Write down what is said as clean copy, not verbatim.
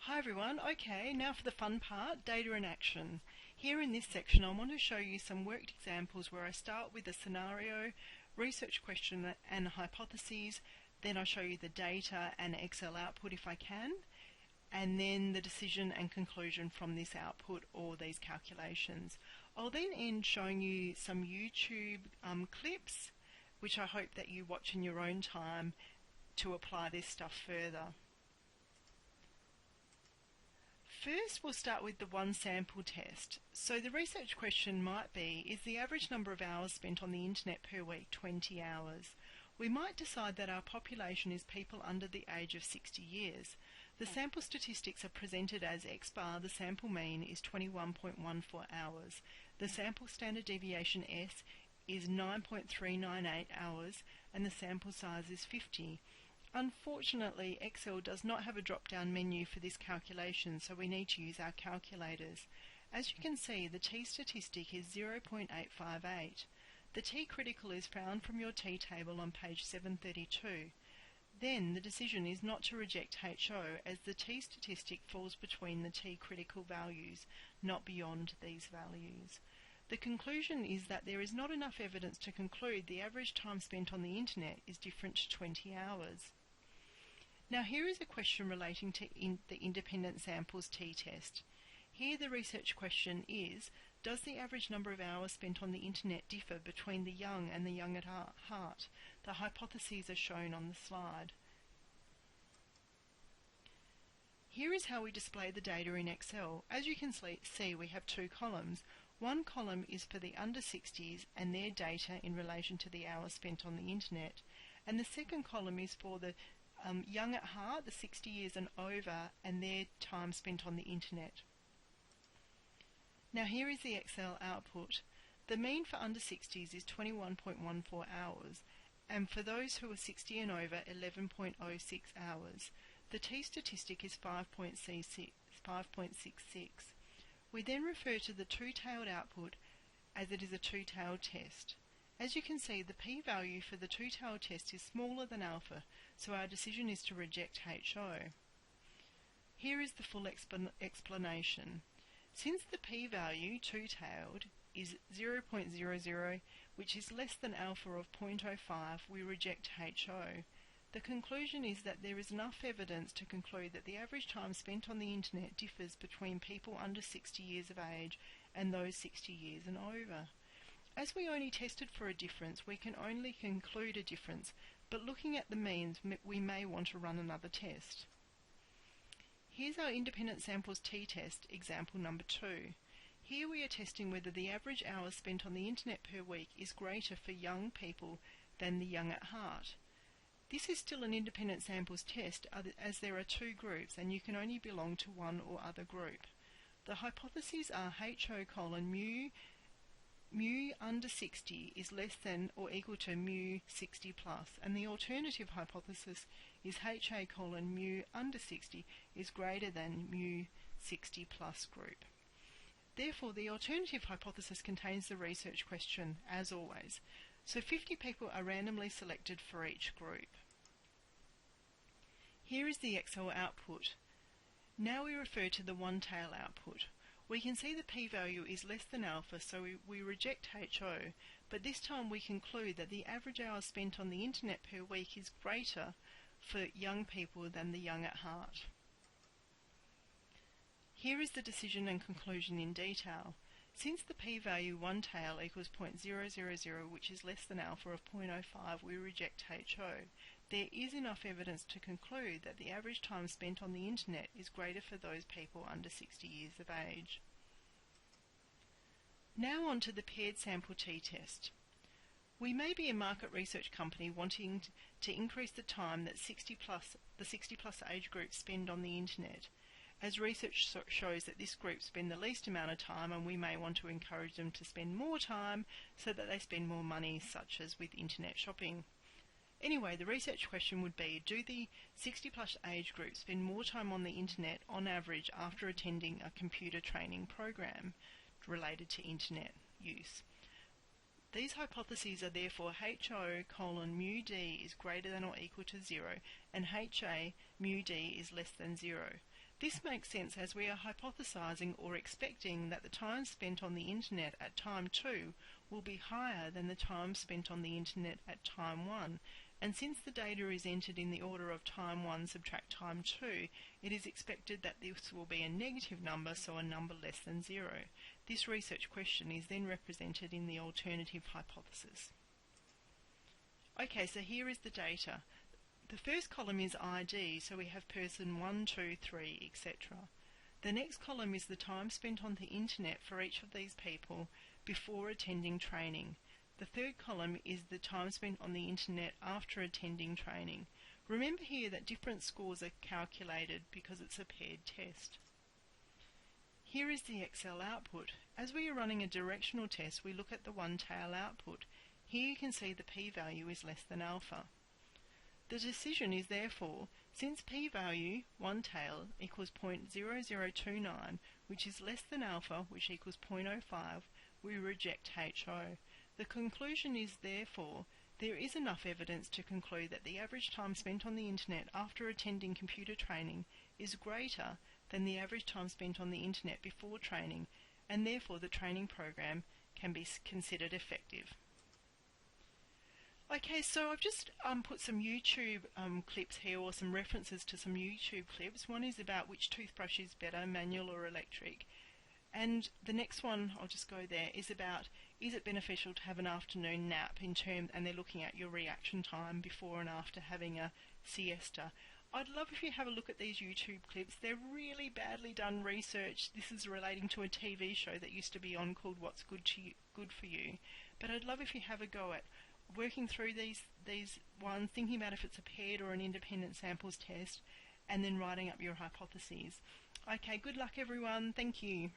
Hi everyone, okay, now for the fun part, data in action. Here in this section I want to show you some worked examples where I start with a scenario, research question and hypotheses, then I show you the data and Excel output if I can, and then the decision and conclusion from this output or these calculations. I'll then end showing you some YouTube clips, which I hope that you watch in your own time to apply this stuff further. First, we'll start with the one sample test. So the research question might be, is the average number of hours spent on the internet per week 20 hours? We might decide that our population is people under the age of 60 years. The sample statistics are presented as X bar, the sample mean is 21.14 hours. The sample standard deviation S is 9.398 hours and the sample size is 50. Unfortunately, Excel does not have a drop-down menu for this calculation, so we need to use our calculators. As you can see, the t-statistic is 0.858. The t-critical is found from your t-table on page 732. Then, the decision is not to reject HO, as the t-statistic falls between the t-critical values, not beyond these values. The conclusion is that there is not enough evidence to conclude the average time spent on the internet is different to 20 hours. Now here is a question relating to the independent samples t-test. Here the research question is, does the average number of hours spent on the internet differ between the young and the young at heart? The hypotheses are shown on the slide. Here is how we display the data in Excel. As you can see, we have two columns. One column is for the under 60s and their data in relation to the hours spent on the internet, and the second column is for the young at heart, the 60 years and over, and their time spent on the internet. Now here is the Excel output. The mean for under 60s is 21.14 hours, and for those who are 60 and over, 11.06 hours. The t-statistic is 5.66. We then refer to the two-tailed output as it is a two-tailed test. As you can see, the p-value for the two-tailed test is smaller than alpha, so our decision is to reject HO. Here is the full explanation. Since the p-value, two-tailed, is 0.00, which is less than alpha of 0.05, we reject HO. The conclusion is that there is enough evidence to conclude that the average time spent on the internet differs between people under 60 years of age and those 60 years and over. As we only tested for a difference, we can only conclude a difference, but looking at the means, we may want to run another test. Here's our independent samples t-test, example number 2. Here we are testing whether the average hours spent on the internet per week is greater for young people than the young at heart. This is still an independent samples test as there are two groups and you can only belong to one or other group. The hypotheses are HO: mu under 60 is less than or equal to mu 60 plus, and the alternative hypothesis is HA: mu under 60 is greater than mu 60 plus group. Therefore, the alternative hypothesis contains the research question, as always. So 50 people are randomly selected for each group. Here is the Excel output. Now we refer to the one-tail output. We can see the p-value is less than alpha, so we reject HO, but this time we conclude that the average hours spent on the internet per week is greater for young people than the young at heart. Here is the decision and conclusion in detail. Since the p-value one-tail equals 0.000, which is less than alpha of 0.05, we reject HO. There is enough evidence to conclude that the average time spent on the internet is greater for those people under 60 years of age. Now on to the paired sample t-test. We may be a market research company wanting to increase the time that the 60 plus age group spend on the internet, as research shows that this group spend the least amount of time, and we may want to encourage them to spend more time so that they spend more money, such as with internet shopping. Anyway, the research question would be, do the 60 plus age group spend more time on the internet on average after attending a computer training program related to internet use? These hypotheses are therefore HO: mu d is greater than or equal to 0 and HA mu d is less than 0. This makes sense as we are hypothesizing or expecting that the time spent on the internet at time 2 will be higher than the time spent on the internet at time 1, and since the data is entered in the order of time 1 subtract time 2, it is expected that this will be a negative number, so a number less than 0. This research question is then represented in the alternative hypothesis. Okay, so here is the data. The first column is ID, so we have person 1, 2, 3, etc. The next column is the time spent on the internet for each of these people before attending training. The third column is the time spent on the internet after attending training. Remember here that different scores are calculated because it's a paired test. Here is the Excel output. As we are running a directional test, we look at the one-tail output. Here you can see the p-value is less than alpha. The decision is therefore, since p-value, one-tail, equals 0.0029, which is less than alpha, which equals 0.05, we reject HO. The conclusion is therefore, there is enough evidence to conclude that the average time spent on the internet after attending computer training is greater than the average time spent on the internet before training, and therefore the training program can be considered effective. Okay, so I've just put some YouTube clips here, or some references to some YouTube clips. One is about which toothbrush is better, manual or electric. And the next one, I'll just go there, is about, is it beneficial to have an afternoon nap and they're looking at your reaction time before and after having a siesta. I'd love if you have a look at these YouTube clips. They're really badly done research. This is relating to a TV show that used to be on called What's Good for You. But I'd love if you have a go at working through these ones, thinking about if it's a paired or an independent samples test, and then writing up your hypotheses. Okay, good luck everyone. Thank you.